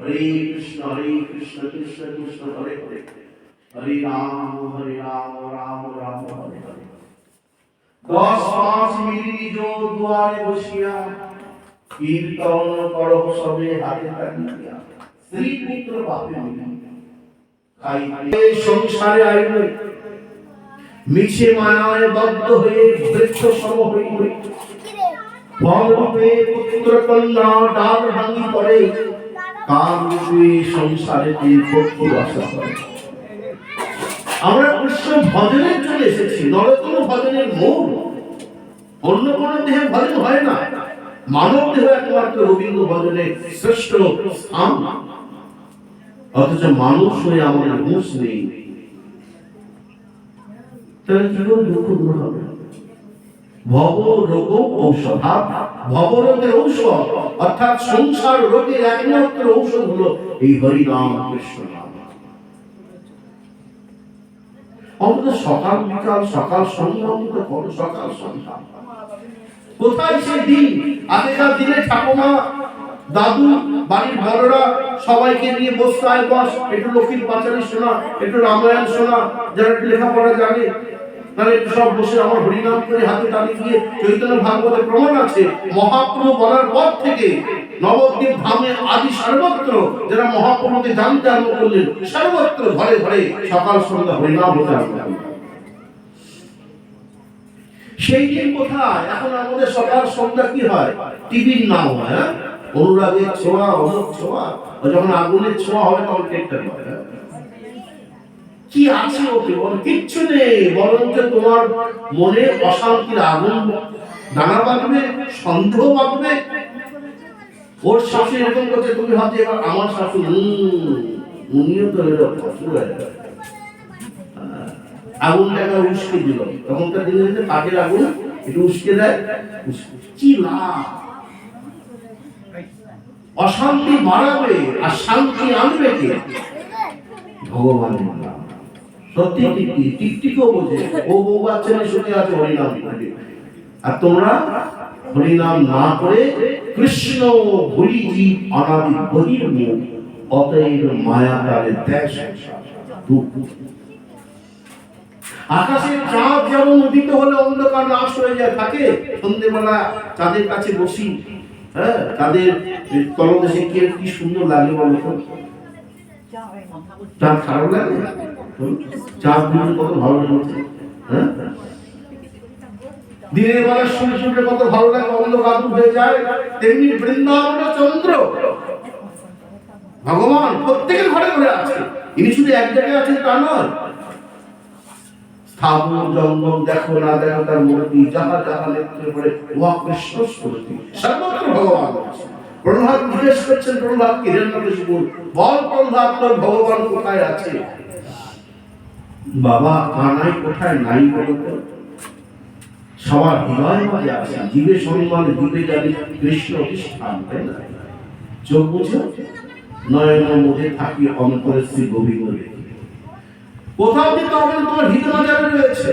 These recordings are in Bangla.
হরে কৃষ্ণ কৃষ্ণ কৃষ্ণ হরে হরে, হরে রাম রাম রাম হরে হরে। 10 মাস মিলি নিজ দুয়ারে বসিয়া কীর্তন করো সবে হাতে থাকিয়া, স্ত্রী পুত্র পাপে খাইতে সংসারে আইল, মিছে মায়ায় বদ্ধ হয়ে বৃক্ষ সম হই হই, ফলরূপে পুত্র কন্যা ডাল ভাঙি পড়ে, কাল রূপে সংসারে ভক্তি বাসা করে। আমরা কৃষ্ণ ভজনের চলে এসেছি, নরোত্তম ভজনের মূল। অন্য কোন দেহে ভজন হয় না, মানব দেহ একমাত্র রবীন্দ্র ভজনের শ্রেষ্ঠ স্থান। অথচ মানুষ হয়ে আমাদের হুঁশ নেই, তাহলে কি করে দুঃখ দূর হবে? ভব রোগ ঔষধ, ভব রোগের ঔষধ অর্থাৎ সংসার রোগের একমাত্র ঔষধ হলো এই হরি নাম কৃষ্ণ নাম। অন্তত সকাল বিকাল, সকাল সন্ধ্যা অন্তত করো, সকাল সন্ধ্যা। কোথায় সেই দিন? আগেকার দিনে ঠাকুমা, দাদু, বাড়ির বড়রা সবাইকে নিয়ে বসতে, আয় বস, একটু লক্ষ্মীর পাঁচালী শোনা, একটু রামায়ণ শোনা, যারা একটু লেখাপড়া জানে তাহলে একটু সব বসে আমার হরিনাম করে হাতে তালি দিয়ে। চৈতন্য ভাগবতের প্রমাণ আছে, মহাপ্রভু বলার পর থেকে নবদ্বীপ ধামে আদি সর্বত্র যারা মহাপ্রভুকে জানতে আরম্ভ করলেন, সর্বত্র ঘরে ঘরে সকাল সন্ধ্যা হরিনাম হতে আরম্ভ করলেন। সেই দিন কোথায়? এখন আমাদের সকাল সন্ধ্যা কি হয়? টিভির নাম হয়, অনুরাগের ছোঁয়া, অমুক ছোঁয়া, যখন আগুনের ছোঁয়া হবে তখন টেকটা হয়। কি আছে ওকে? কিচ্ছু নেই, বরঞ্চ তোমার মনে অশান্তির আগুন দানা বাঁধবে, সন্দেহ বাঁধবে। ওর শাশু এরকম করছে, তুমি ভাবছো এবার আমার শাশু উনিও তো আগুনটাকে উস্কে দিল। তখনকার দিনে হচ্ছে কাঠের আগুন, একটু উস্কে দেয়, কি লাভ? অশান্তি বাড়াবে আর শান্তি আনবে কে? ভগবানের নাম। সত্যি টিকটিকও বোঝে, ও বউ বাচ্চা নিয়ে শুনে আছে হরিনাম করে। আর তোমরা হরিনাম না করে কৃষ্ণ ভুলি জীব অনাদি বহির্মুখ, অতএব মায়া তারে দেশ দুঃখ। আকাশের চাঁদ যেমন উদিত হলে অন্ধকার নাশ হয়ে যায় থাকে, সন্ধ্যেবেলা চাঁদের কাছে বসি, তাদের তলদেশে কি সুন্দর লাগে বলো তো? চাঁদ খারাপ লাগে? চাঁদ দিন কত ভালো লাগে, দিনের বেলা সূর্য কত ভালো লাগে, অন্ধকার হয়ে যায়। তেমনি বৃন্দাবন চন্দ্র ভগবান প্রত্যেকের ঘরে ঘরে আছে, ইনি শুধু এক জায়গায় আছেন তা নয়। স্থাবর জঙ্গম দেখো না দেখো তার মূর্তি, যাহা যাহা নেত্রে পড়ে উহা কৃষ্ণ স্মৃতি, সর্বত্র ভগবান আছে। প্রহ্লাদ জিজ্ঞেস করছেন প্রহ্লাদ কি, হিরণ্যকশিপু বল প্রহ্লাদ তোর ভগবান কোথায় আছে? বাবা কানাই কোথায় নাই বলতো? সবার হৃদয় মাঝে আছে, জীবে সম্মানে জীবে যাবে কৃষ্ণ অধিষ্ঠান, তাই না? চোখ বুঝো, নয়নের মধ্যে থাকি অন্তরে শ্রী গোবিন্দ দেখি। কোথাও কিন্তু আমাদের তোমার হৃদয় মাঝে রয়েছে,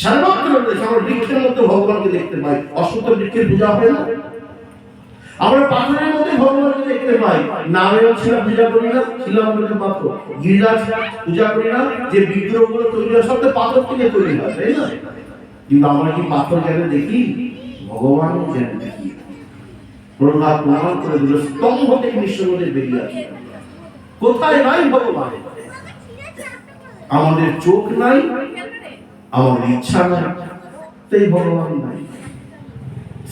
সর্বত্র রয়েছে। আমরা বৃক্ষের মধ্যে ভগবানকে দেখতে পাই, অশ্বত্থ বৃক্ষের পূজা হয় না? আমরা পাথরের মধ্যে ভগবানকে দেখতে পাই, নারায়ণ শিলা পূজা করি না? শিলামৃত পাত্র গিরিরাজ পূজা করি না? যে বিগ্রহগুলো তৈরি হয় সব তো পাথর থেকে তৈরি হয়, তাই না? কিন্তু আমরা কি পাথর যেন দেখি? ভগবান যেন দেখি। প্রহ্লাদ প্রমাণ করে দিল, স্তম্ভ থেকে নিঃসঙ্গে বেরিয়ে আসে। কোথায় নাই ভগবান? আমাদের চোখ নাই, আমাদের ইচ্ছা নাই, তাই ভগবান নাই।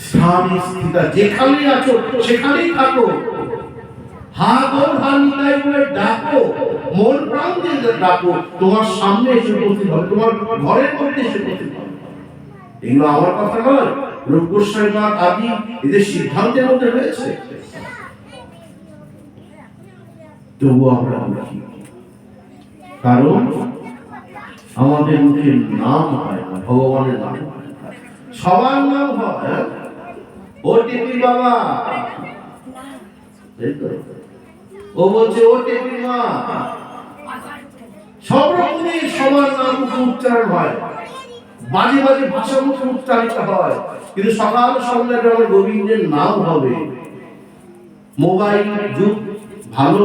স্বামী স্থিতা যেখানে আছো সেখানেই থাকো, হা গো হা নিতাই বলে ডাকো, মন প্রাণ দিয়ে ডাকো, তোমার সামনে এসে উপস্থিত হবে, তোমার ঘরের মধ্যে এসে উপস্থিত হবে। এগুলো আমার কথা নয়, রূপ গোস্বামী নাথ আদি এদের সিদ্ধান্তের মধ্যে রয়েছে। তবু আমরা দেখি, কারণ আমাদের মুখে নাম হয় না, ভগবানের নাম হয়। সবার নাম হয়, ও টিপি বাবা, ও বলছে ও টিপি মা, সব রকমের সবার নাম উচ্চারণ হয়, বাজে বাজে ভাষা মুখে উচ্চারিত হয়, কিন্তু সকাল সন্ধ্যায় আমার গোবিন্দের নাম হবে। মোবাইল যুগ ভালো,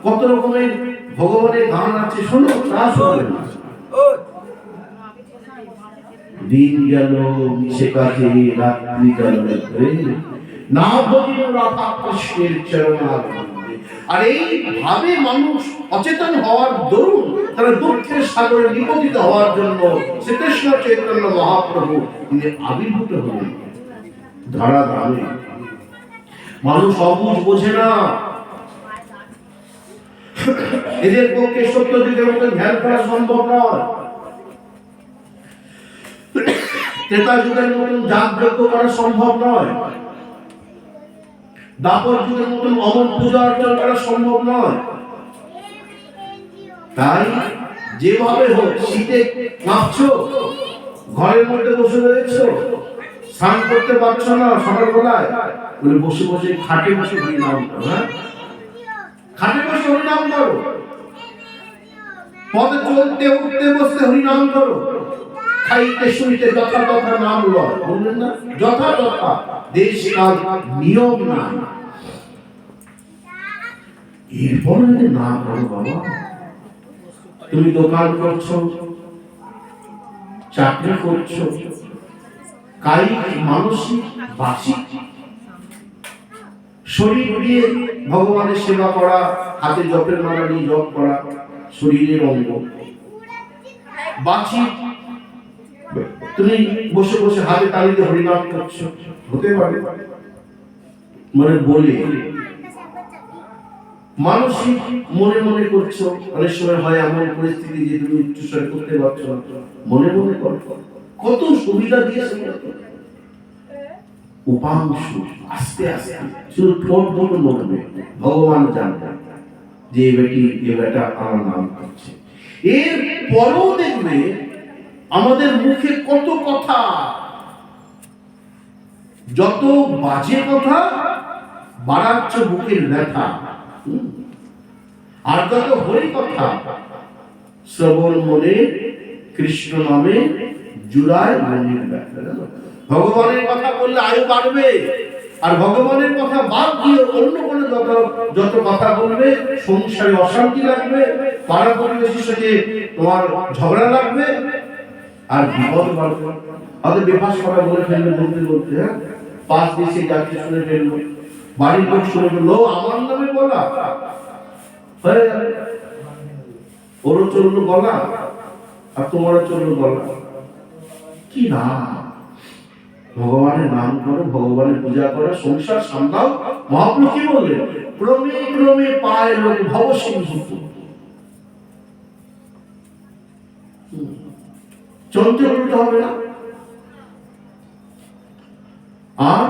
কত রকমের ভগবানের গান আছে, শোনো তা শোনো। দিন গেল মিশে কাজে, রাত্রি গেল না ভজিল রাধা কৃষ্ণের চরণারবিন্দে। আর এই ভাবে মানুষ অচেতন হওয়ার দরুন তারা দুঃখের সাগরে নিপতিত হওয়ার জন্য শ্রীকৃষ্ণ চৈতন্য মহাপ্রভু তিনি আবির্ভূত হলেন ধরা ধামে। মানুষ অবুঝ বোঝে না, এদের পক্ষে সত্য যুগের মতো ধ্যান করা সম্ভব নয়, ত্রেতা যুগের মতন যাগযজ্ঞ করা সম্ভব নয়, দাপর যুগের মতন অমর পূজা অর্চনা করা সম্ভব নয়। তাই যেভাবে হোক, শীতে কাঁপছো, ঘরের মধ্যে বসে রয়েছো, স্নান করতে পারছো না সকালবেলায়, বলে বসে বসে খাটে বসে হরিনাম করো। হ্যাঁ, খাটে বসে হরিনাম করো, পথে চলতে উঠতে বসতে হরিনাম করো, খাইতে শুইতে যথা তথা নাম লয়, বললেন না, যথা তথা, দেশ কাল নিয়ম না। এরপরে যদি না করো বাবা, তুমি দোকান করছো, চাকরি করছো, কায়িক মানসিক বাচিক শরীর দিয়ে ভগবানের সেবা করা, হাতে জপের মালা নিয়ে জপ করা শরীরের অঙ্গ, বাচিক তুমি বসে বসে হাতে তালি দিয়ে হরিনাম করছো, হতে পারে মানে বলে। মানসিক মনে মনে করছো, অনেক সময় হয় এমন পরিস্থিতি যে তুমি উচ্চস্বরে করতে পারছো না, মনে মনে করো। কত সুবিধা দিয়েছে, উপাংশু আস্তে আস্তে শুধু ঠোঁট দুটো নড়বে, ভগবান জানবেন যে এ বেটা আমার নাম করছে। এর পরেও দেখবে আমাদের মুখে কত কথা, যত বাজে কথা বাড়াচ্ছে বুকের ব্যথা, আর যত হরি কথা শ্রবণ মনে কৃষ্ণ নামে জুড়ায় মনের ব্যথা। ভগবানের কথা বললে আয়ু বাড়বে, আর ভগবানের কথা বাদ দিয়ে অন্য কোনো যত কথা বলবে সংসারে অশান্তি লাগবে, পাড়া পরিবেশের সাথে তোমার ঝগড়া লাগবে, আর বিপদ বাড়বে। হয়তো বেফাস কথা বলে ফেলবে, বলতে বলতে, হ্যাঁ, পাঁচ দেশে যাচ্ছে শুনে ফেলবে, বাড়ির লোক শুনে ফেললো, আমার নামে বলা হয়ে যাবে, ওরও চললো বলা আর তোমারও চললো বলা। কি না, ভগবানের নাম করো, ভগবানের পূজা করো, সংসার সামলাও। মহাপ্রভু কি বললেন? ক্রমে ক্রমে পায় লোক ভব সিন্ধু, চলতে বলতে হবে না। আর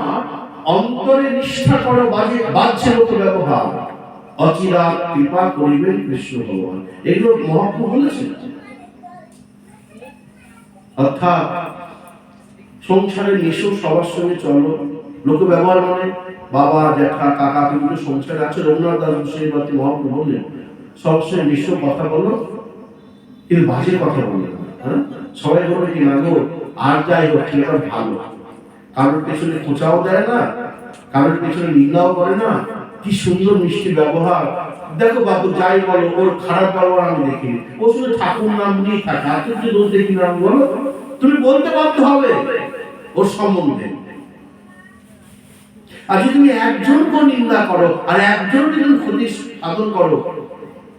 অন্তরে নিষ্ঠা করো, বাহ্যে লোক ব্যবহার, অচিরা কৃপা করিবেন কৃষ্ণ ভগবান। এগুলো মহাপ্রভু বলেছেন। অর্থাৎ সংসারে মিশো, সবার সঙ্গে চলো। লোক ব্যবহার মানে বাবা, জ্যাঠা, কাকা, তুমি সংসারে আছে। রঘুনাথ দাস গোস্বামী মহাপ্রভু বললেন সবসময় মিশো, কথা বলো, কিন্তু বাজে কথা বলো না। হ্যাঁ, সবাই বলবে কি না গো, আর যাই হোক ঠিক আছে ভালো, কারোর পেছনে খোঁচাও দেয় না, কারোর পেছনে নিন্দাও করে না, কি সুন্দর মিষ্টি ব্যবহার। দেখো বাবু যাই বলো, ওর খারাপ ব্যবহার আমি দেখি, ও শুধু ঠাকুর নাম নিয়ে থাকে, আর তুমি দোষ দেখি নাম বলো, তুমি বলতে বাধ্য হবে ওর সম্বন্ধে। আর যদি তুমি একজনকে নিন্দা করো আর একজনকে যদি ক্ষতি সাধন করো,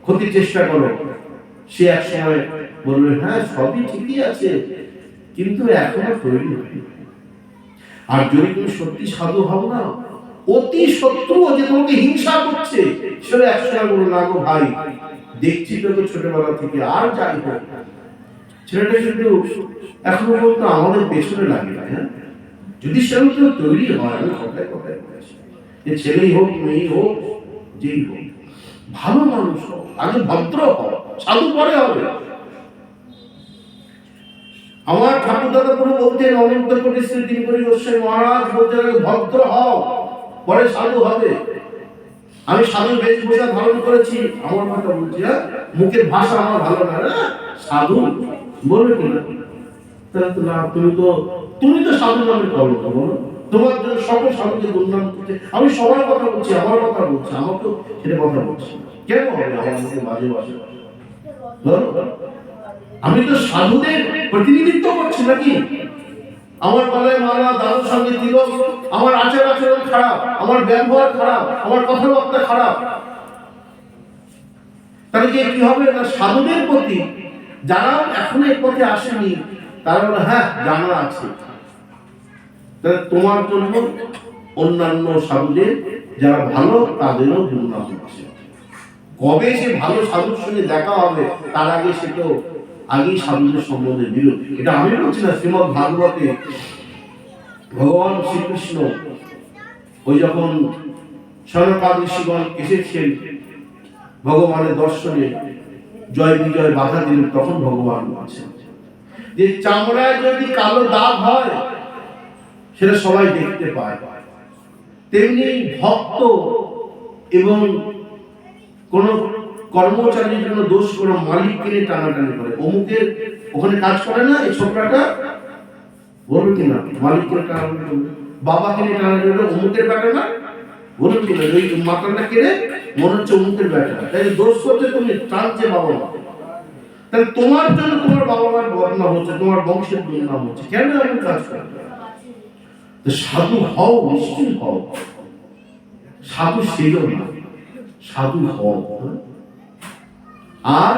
ক্ষতির চেষ্টা করো, সে এক সময় বলবে হ্যাঁ সবই ঠিকই আছে, কিন্তু এখনো তৈরি হয়নি। আর যদি তুমি সত্যি সাধু হও না, অতি শত্রু যে তোমাকে হিংসা করছে, সেটা একসময় বলো না গো ভাই, দেখছি তোকে ছোটবেলা থেকে, আর যাই হোক ছেলেটা কিন্তু এখনো পর্যন্ত আমাদের পেছনে লাগে না। হ্যাঁ, যদি সেরকম তৈরি হয়, আমি কথায় কথায় বলেছি যে ছেলেই হোক মেয়েই হোক যেই হোক, ভালো মানুষ হোক, আগে ভদ্র হোক, সাধু পরে হবে। আমার ঠাকুর দাদা পুরো বলতেন, অনন্ত কোটি শ্রী তিনকড়ি গোস্বামী মহারাজ বলতেন ভদ্র হও, পরে সাধু হবে। আমি সাধুর বেশভূষা ধারণ করেছি, আমার কথা বলছি, হ্যাঁ, মুখের ভাষা আমার ভালো না, সাধু বলবে কিনা? তুমি তো সাধু নামের কলঙ্ক, বলো তোমার জন্য সকল সাধুকে দুর্নাম করছে। আমি সবার কথা বলছি, আমার কথা বলছি, আমাকেও সেটা কথা বলছি। কেন হবে আমার মুখে বাজে বাজে? আমি তো সাধুদের প্রতিনিধিত্ব করছি নাকি? আমার গলায় মালা, দাদুর সঙ্গে তিলক, আমার আচার আচরণ খারাপ, আমার ব্যবহার খারাপ, আমার কথাবার্তা খারাপ, তাহলে কি হবে না? সাধুদের প্রতি যারা এখনো এই পথে আসেনি তারা বলে হ্যাঁ জানা আছে, তাহলে তোমার জন্য অন্যান্য সাধুদের যারা ভালো তাদেরও দুর্নাম হচ্ছে। কবে সে ভালো সাধুর সঙ্গে দেখা হবে তার আগে সে তো আগেই সাধুদের সম্বন্ধে বিরোধ। এটা আমি বলছি না, শ্রীমদ ভাগবতে ভগবান শ্রীকৃষ্ণ ওই যখন সনকাদি ঋষিগণ এসেছেন ভগবানের দর্শনে, জয় বিজয় বাধা দিলেন, তখন ভগবান বলছেন যে চামড়ায় যদি কালো দাগ হয় সেটা সবাই দেখতে পায়, তেমনি ভক্ত এবং কোন কর্মচারীর জন্য দোষ কোন মালিক কিনে টানাটানি করে, অমুকের ওখানে কাজ করে না এই ছোকরাটা, বলুন কিনা মালিক কিনে টানাটানি করে, বাবা কিনে টানাটানি করে অমুকের বেটা না, বলুন কিনা ওই মাতাটা কিনে মনে হচ্ছে অমুকের বেটা, তাই দোষ করছে তুমি, টানছে বাবা মা। তাহলে তোমার জন্য তোমার বাবা মার বদনাম হচ্ছে, তোমার বংশের দুর্নাম হচ্ছে, কেন এমন কাজ করে? সাধু হও, নিশ্চয় হও, সাধু সেজো না, সাধু হও। আর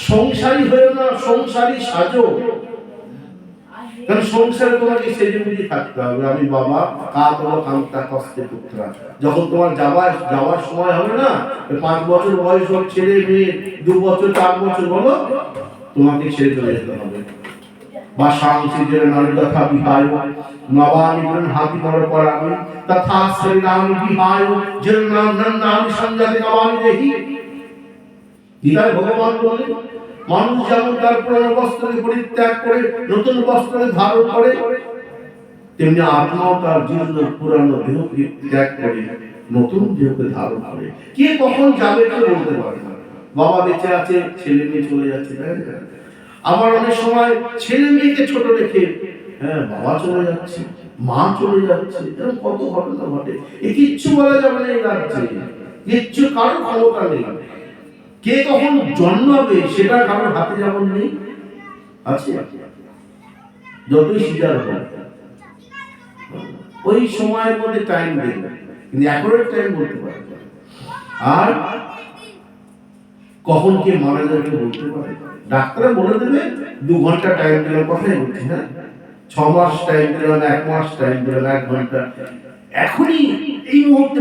সংসারী হয়েও না, সংসারী সাজো। কারণ সংসারে তোমাকে সেজে বুঝে থাকতে হবে, আমি বাবা কাতলা কান্তা কষ্টে পুত্রা। যখন তোমার যাওয়ার সময় হবে না, 5 বছর বয়স হোক ছেলে মেয়ে, 2 বছর 4 বছর বলো, তোমাকে ছেড়ে চলে যেতে হবে। বা সাংসিজের নারীতথা বিহায় নবানিকরণ হাতি পর পরামি তথা শ্রীরামি বিহায় জন্মানন্দানি সংজাতি নবানি দেহি। গীতায় ভগবান বলেন মানুষ যেমন তার পুরনো বস্ত্রকে পরিত্যাগ করে নতুন বস্ত্রকে ধারণ করে, তেমনি আত্মাও তার জীর্ণ পুরানো দেহকে ত্যাগ করে নতুন দেহকে ধারণ করে। কে কখন যাবে কেউ বলতে পারে না। বাবা বেঁচে আছে, ছেলে মেয়ে চলে যাচ্ছে, আবার অনেক সময় ছেলে মেয়েকে ছোট রেখে বাবা চলে যাচ্ছে, মা চলে যাচ্ছে, এরকম কত ঘটনা ঘটে। এ কিচ্ছু বলা যাবে না এই রাজ্যে, কিচ্ছু কারোর ক্ষমতা নেই। কে কখন জন্মাবে সেটা কারোর হাতে যেমন নেই, আছে যতই সিজার হোক ওই সময়ের মধ্যে টাইম দেবে, কিন্তু অ্যাকুরেট টাইম বলতে পারে। আর কখন কে মারা যাবে বলতে পারে, ডাক্তার বলে দেবে 2 ঘন্টা টাইম দিলাম, কথাই বলছি, হ্যাঁ 6 মাস টাইম দিলাম, 1 মাস টাইম দিলাম, 1 ঘন্টা, এখনই এই মুহূর্তে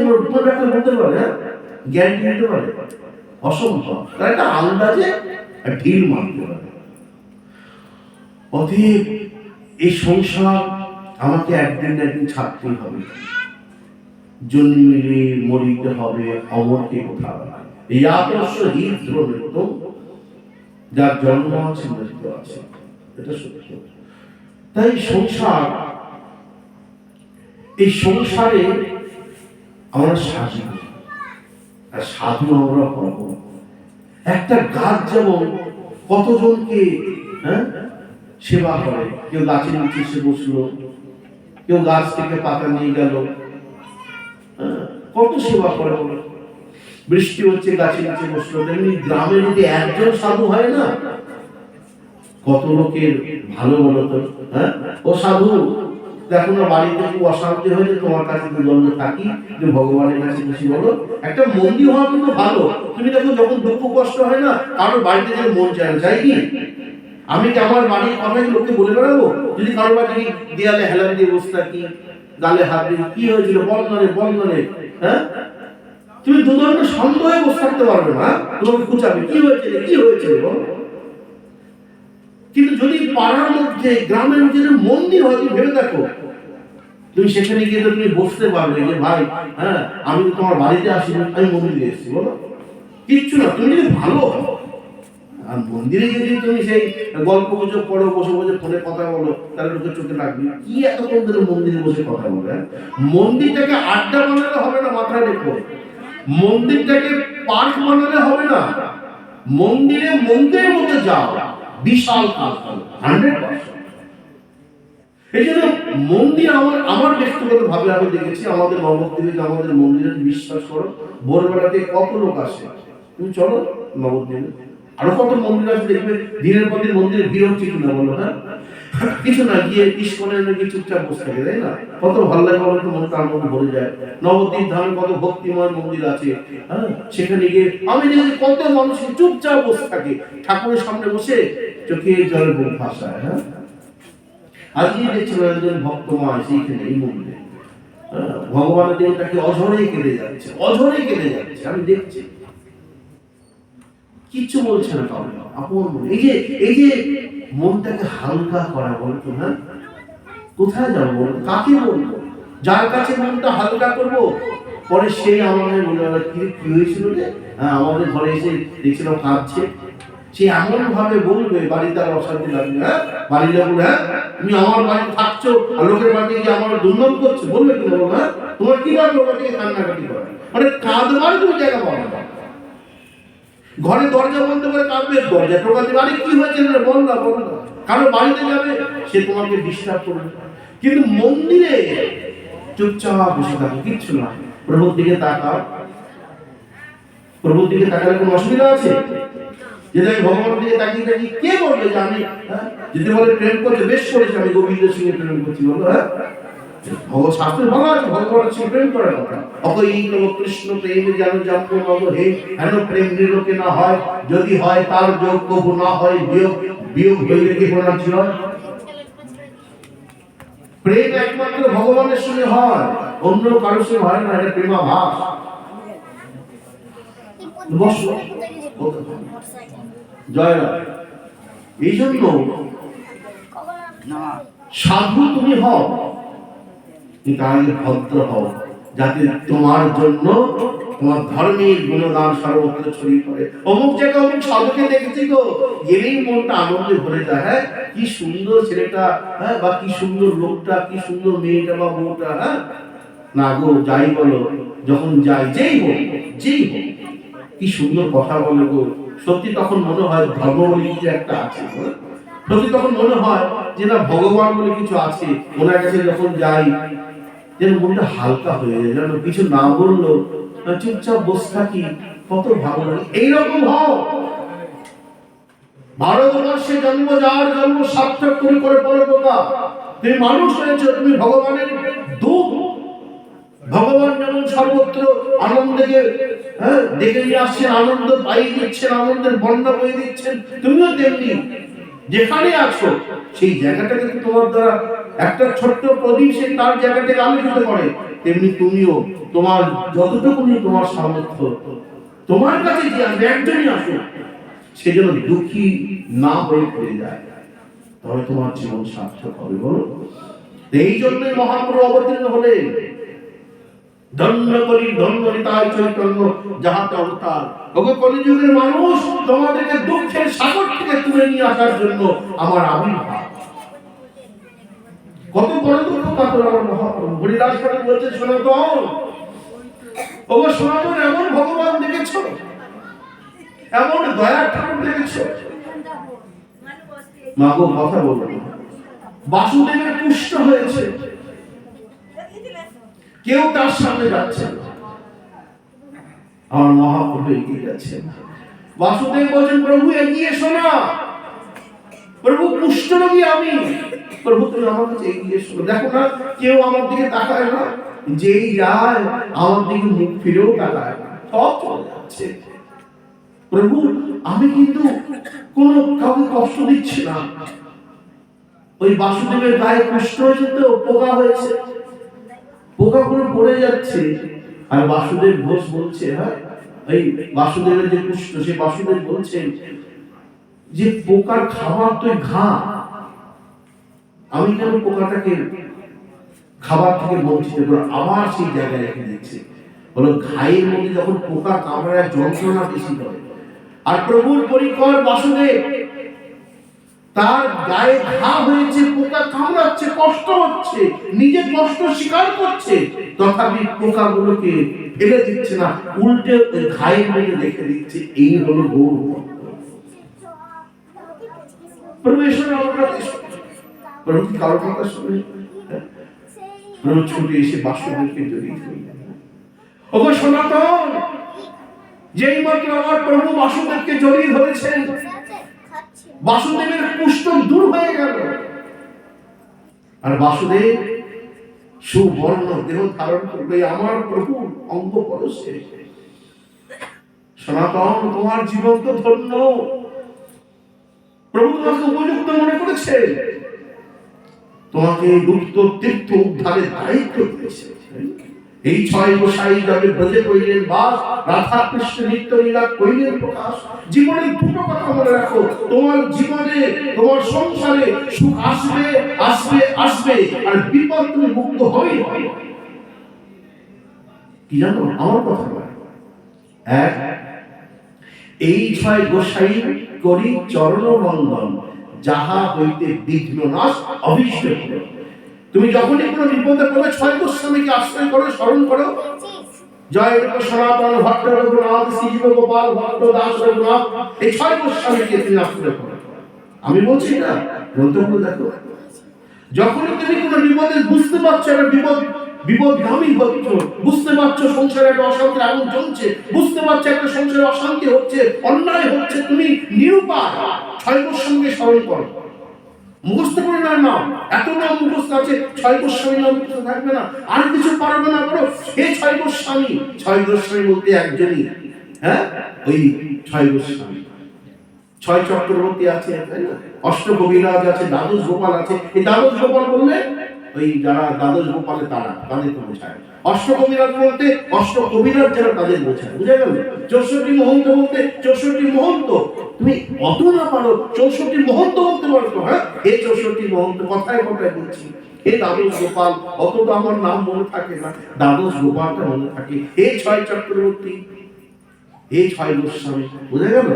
ডাক্তার বলতে পারে, গ্যারান্টি দিতে পারে? অসম্ভব। তার একটা আন্দাজে ঢিল মারতে পারে। অতএব এই সংসার আমাকে একদিন না একদিন ছাড়তেই হবে, জন্মিলে মরিতে হবে, অমরকে কোথাও এই আদর্শ হিত ধ্রুব, যার জন্ম আছে মৃত্যু আছে, এটা সত্য। তাই সংসার, এই সংসারে আমরা সাধু, আর সাধু আমরা হব। একটা গাছ যেমন কতজনকে সেবা করে, কেউ গাছের নিচে এসে বসলো, কেউ গাছ থেকে পাতা নিয়ে গেল, কত সেবা করে। বৃষ্টি হচ্ছে গাছের নিচে বসলো, তেমনি গ্রামে যদি একজন সাধু হয় না, কত লোকের ভালো বলো তো। ও সাধু দেখো না বাড়িতে খুব অশান্তি হয়েছে, তোমার কাছে দুর্গন্ধ থাকি, যে ভগবানের কাছে বেশি বলো। একটা মন্দির হওয়া কিন্তু ভালো। তুমি দেখো যখন দুঃখ কষ্ট হয় না, কারোর বাড়িতে যেতে মন চায় না, চাই কি? আমি কি আমার বাড়ির কথাই লোককে বলে বেড়াবো? যদি কারোর বাড়ি দেয়ালে হেলান দিয়ে বসে থাকি, গালে হাত দিয়ে কি হয়েছিল বন্ধনে, হ্যাঁ তুমি দুজনকে শান্ত হয়ে বসে থাকতে পারবে না, তোমাকে খুঁচাবে কি হয়েছিল বল। কিন্তু যদি পাড়ার মধ্যে গ্রামের মধ্যে মন্দির হয়, তুমি ভেবে দেখো, তুমি সেখানে গিয়ে তুমি বসতে পারবে যে ভাই আমি তো তোমার বাড়িতে আসিনি, আমি মন্দিরে এসেছি, বলো কিচ্ছু না। তুমি যদি ভালো হও, আর মন্দিরে যদি তুমি সেই গল্প গুজব করো, বসে বসে ফোনে কথা বলো, তাহলে লোকের চোখে লাগবে কি এতক্ষণ ধরে মন্দিরে বসে কথা বলে। মন্দিরটাকে আড্ডা বানালে হবে না, মাথায় রেখো। মন্দিরটাকে পার্ক বানালে হবে না, মন্দিরের মধ্যে যাও, বিশাল কাজ 100%। এই জন্য মন্দির আমার ব্যক্তিগত ভাবে আমি দেখেছি আমাদের নবদ্বীপে, আমাদের মন্দিরে বিশ্বাস করো ভোরবেলাতে কত লোক আসে, তুমি চলো নবদ্বীপে, আরো কত মন্দির আছে দেখবে দিনের পর দিন মন্দিরে ভিড় হচ্ছে কিনা বলো। হ্যাঁ, কিছু না গিয়ে ইস্কনের নাকি চুপচাপ বসে থাকে, তাই না? কত ভালো লাগে, বলো তো, মনটা আনন্দ ভরে যায়। নবদ্বীপ ধামে কত ভক্তিময় মন্দির আছে, হ্যাঁ, সেখানে গিয়ে আমি দেখি কত মানুষ চুপচাপ বসে থাকে ঠাকুরের সামনে বসে চোখে জল ভাসায়। হ্যাঁ, আজকে দেখছিলাম একজন ভক্ত মা সেইখানে এই মন্দিরে ভগবানের দেবতাকে অঝরে কেঁদে যাচ্ছে, অঝরে কেঁদে যাচ্ছে, আমি দেখছি কিচ্ছু বলছে না কাউকে, আপন মনে। এই যে মনটাকে হালকা করা, বলতো না, কোথায় যাবো বলতো, কাকে বলবো? যার কাছে মনটা হালকা করবো, পরে সেই আমাদের মনে হয় কি হয়েছিল যে আমাদের ঘরে এসে দেখছিলাম কাঁদছে, সে এমন ভাবে বলবে বাড়িতে আর অশান্তি লাগবে। হ্যাঁ, বাড়ি যাবো, হ্যাঁ তুমি আমার বাড়ি থাকছো আর লোকের বাড়িতে গিয়ে আমার দুর্নাম করছো, বলবে কি বলবো? হ্যাঁ, তোমার কি লাগলো বাড়িতে কান্নাকাটি করে, মানে কাঁদবার কোনো জায়গা পাবে না। ঘরে দরজা বন্ধ করে কাঁদবে, দরজা টোকা দেবে, আরে কি হয়েছে বল না, কারো বাড়িতে যাবে সে তোমাকে ডিস্টার্ব করবে। কিন্তু মন্দিরে চুপচাপ বসে থাকো, কিচ্ছু না, প্রভুর দিকে তাকাও। প্রভুর দিকে তাকালে কোনো অসুবিধা আছে? যদি আমি ভগবানের দিকে তাকিয়ে থাকি, কে বলবে যে আমি, যদি বলে প্রেম করছে, বেশ করেছে, আমি গোবিন্দের সঙ্গে প্রেম করছি, বলো। হ্যাঁ, শাস্ত্রে বলা আছে ভগবানের সঙ্গে প্রেম করার কথা। অকই নব কৃষ্ণ প্রেমে যেন জন্ম নব হে, হেন প্রেম নিরোকে না হয়, যদি হয় তার যোগ কবু না হয় বিয়োগ, বিয়োগ হইলে কি কোনো জীবন। প্রেম একমাত্র ভগবানের সঙ্গে হয়, অন্য কারোর সঙ্গে হয় না, এটা প্রেমাভাস। জয় রাম। এই জন্য সাধু তুমি হও, কিন্তু আগে ভদ্র হও, যাতে তোমার জন্য তোমার ধর্মের গুণগান সর্বত্র ছড়িয়ে পড়ে। অমুক জায়গায় অমুক সাধুকে দেখেছি গো, এলেই মনটা আনন্দে ভরে যায়। হ্যাঁ, কি সুন্দর ছেলেটা, হ্যাঁ, বা কি সুন্দর লোকটা, কি সুন্দর মেয়েটা বা বউটা। হ্যাঁ, না গো, যাই বলো, যখন যাই, যেই হোক, কি সুন্দর কথা বলে গো, সত্যি তখন মনে হয় ধর্ম বলে কিছু একটা আছে। সত্যি তখন মনে হয় যে না, ভগবান বলে কিছু আছে। ওনার কাছে যখন যাই যেন মনটা হালকা হয়ে যায়, যেন কিছু না বললো, চুপচাপ বসে থাকি, কত ভালো লাগে। এইরকম হও। ভারতবর্ষে জন্ম, যার জন্ম সার্থক তুমি করে পড়ো বোকা। তুমি মানুষ হয়েছে, তুমি ভগবানের দূত। ভগবান যেমন সর্বত্র আনন্দকে ডেকে নিয়ে আসছেন, আনন্দ পাইয়ে দিচ্ছেন, আনন্দের বন্যা বয়ে দিচ্ছেন, তুমিও তেমনি যেখানে আছো সেই জায়গাটাকে তোমার দ্বারা একটা ছোট্ট প্রদীপ সে তার জায়গাটাকে আলোকিত করে, তেমনি তুমিও তোমার যতটুকুনি তোমার সামর্থ্য, তোমার কাছে যে একজনই আসো, সেজন্য দুঃখী না হয়ে পড়ে যায়, তবে তোমার জীবন সার্থক হবে। বলো, এই জন্যই মহাপ্রভু অবতীর্ণ হলেন। ধন্য করি ধন্য তাই চৈতন্য যাহাতে অবতার। ওগো কলিযুগের মানুষ, তোমাদেরকে দুঃখের সাগর থেকে তুলে নিয়ে আসার জন্য আমার আবির্ভাব। কত বড় দুঃখ কাতর আমার মহাপ্রভু। হরিদাস ঠাকুর বলছে, সনাতন, ওগো সনাতন, এমন ভগবান দেখেছো, এমন দয়ার ঠাকুর দেখেছো। মা গো, কথা বলবো, বাসুদেবের কুষ্ঠ হয়েছে, কেউ তার সামনে যাচ্ছে না, আমার মহাপ্রভু এগিয়ে যাচ্ছে। বাসুদেব বলছেন, প্রভু এগিয়ে এসো না, প্রভু কুষ্ঠরোগী আমি, প্রভু তুমি আমার কাছে এগিয়ে এসো। দেখো না, কেউ আমার দিকে তাকায় না, যেই যায় আমার দিকে মুখ ফিরেও তাকায় না, সব চলে যাচ্ছে। প্রভু আমি কিন্তু কোনো কাউকে কষ্ট দিচ্ছি না। ওই বাসুদেবের গায়ে কুষ্ঠ হয়েছে, তো পোকা হয়েছে, পোকাগুলো পড়ে যাচ্ছে, আর বাসুদেব ঘোষ বলছে, হ্যাঁ, এই বাসুদেবের যে কুষ্ঠ, সে বাসুদেব বলছেন যে পোকার খাবার তো ঘা, আমি কেন পোকাটাকে খাবার থেকে বঞ্চিত করে আবার সেই জায়গায় রেখে দিচ্ছে। বলো, ঘায়ের মধ্যে যখন পোকা কামড়ায় যন্ত্রণা বেশি হয়। আর প্রভুর পরিকর বাসুদেব, তার গায়ে ঘা হয়েছে, পোকা কামড়াচ্ছে, কষ্ট হচ্ছে, নিজে কষ্ট স্বীকার করছে, তথাপি পোকাগুলোকে ফেলে দিচ্ছে না, উল্টে ঘায়ের মধ্যে রেখে দিচ্ছে। এই হলো গৌর। প্রবেশন প্রভু কি কারো কথা শুনে? প্রভু ছুটে এসে বাসুদেবকে জড়িয়ে ধরলেন। ওগো সনাতন, যেই মাত্র আমার প্রভু বাসুদেবকে জড়িয়ে ধরেছেন, বাসুদেবের কুষ্ঠ দূর হয়ে গেল, আর বাসুদেব সুবর্ণ দেহ ধারণ করবে আমার প্রভু অঙ্গ পরশে। সনাতন, তোমার জীবন তো ধন্য, প্রভু তোমাকে উপযুক্ত মনে করেছে, তোমাকে গুপ্ত তীর্থ উদ্ধারের দায়িত্ব দিয়েছে। এই 6 গোসাই যাবে ব্রজে কইলেন বাস, রাধা কৃষ্ণ নিত্য লীলা কইলেন প্রকাশ। জীবনে দুটো কথা মনে রাখো, তোমার জীবনে তোমার সংসারে সুখ আসবে আসবে আসবে, আর বিপদ তুমি মুক্ত হবে। কি জানো আমার কথা বলে, এক, এই 6 গোসাই করি চরণ বন্দন, যাহা হইতে বিঘ্ন নাশ অভীষ্ট। তুমি যখনই কোনো বিপদে পড়বে 6 গোস্বামীকে আশ্রয় করো, স্মরণ করো। জয় রূপ সনাতন ভট্ট রঘুনাথ, শ্রীজীব গোপাল ভট্ট দাস রঘুনাথ, এই 6 গোস্বামীকে তুমি আশ্রয় করো। আমি বলছি না, গ্রন্থগুলো দেখো। যখনই তুমি কোনো বিপদে বুঝতে পারছো একটা বিপদগামী হচ্ছ, বুঝতে পারছো সংসারে একটা অশান্তি আগুন জ্বলছে, বুঝতে পারছো একটা সংসারে অশান্তি হচ্ছে, অন্যায় হচ্ছে, তুমি নিরুপায় 6 গোস্বামীকে স্মরণ করো। মুখস্থ করে না, এত নাম মুখস্থ আছে, 6 গোস্বামী নাম মুখস্থ থাকবে না, আর কিছু পারবে না। করো এই 6 গোস্বামী, 6 গোস্বামী বলতে একজনই, হ্যাঁ, ওই 6 গোস্বামী। 6 চক্রবর্তী আছে, তাই না, অষ্ট কবিরাজ আছে, দ্বাদশ গোপাল আছে। এই দ্বাদশ গোপাল বললে ওই যারা দ্বাদশ গোপালে তাদের বোঝায়। অষ্ট কবিরাজ বলতে অষ্ট কবিরাজ যারা তাদের বোঝায়, বুঝা গেল? 64 মহন্ত বলতে 64 মহন্ত। তুমি অত না পারো 64 মহন্ত বলতে পারছো, হ্যাঁ, এই 64 মহন্ত কথায় কথায় বলছি। এই দ্বাদশ গোপাল, অত তো আমার নাম মনে থাকে না, দ্বাদশ গোপালটা মনে থাকে। এই 6 চক্রবর্তী, এই 6 গোস্বামী, বুঝা গেল?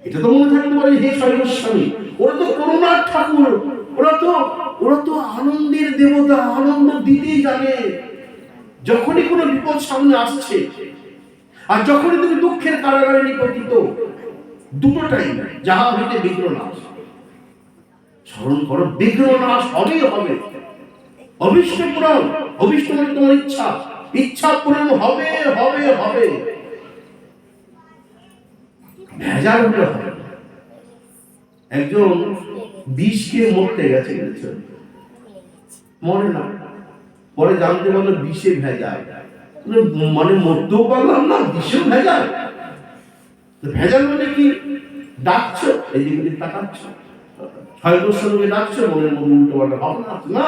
এটা তো মনে থাকতে পারে, হে 6 গোস্বামী, ওরা তো করুণার ঠাকুর, ওরা তো আনন্দের দেবতা, আনন্দ দিতেই জানে। যখনই কোনো বিপদ সামনে আসছে, আর যখনই তুমি দুঃখের কারাগারে নিপতিত, দুটোটাই যাহা হইতে বিঘ্ন নাশ, স্মরণ করো, বিঘ্ন নাশ হবেই হবে। অভীষ্ট পূরণ, অভীষ্ট মানে তোমার ইচ্ছা, ইচ্ছা পূরণ হবে হবে হবে। ভেজাল হলে হবে। একজন বিষ খেয়ে মরতে গেছে, মরে না, পরে জানতে পারলো বিষে ভেজাল। মানে মরতেও পারলাম না, বিষেও ভেজাল। ভেজাল মানে কি? ডাকছো, এদিকে তাকাচ্ছ, 6 গোস্বামীকে ডাকছো, মনের মধ্যে উল্টো পাল্টা ভাবনা না,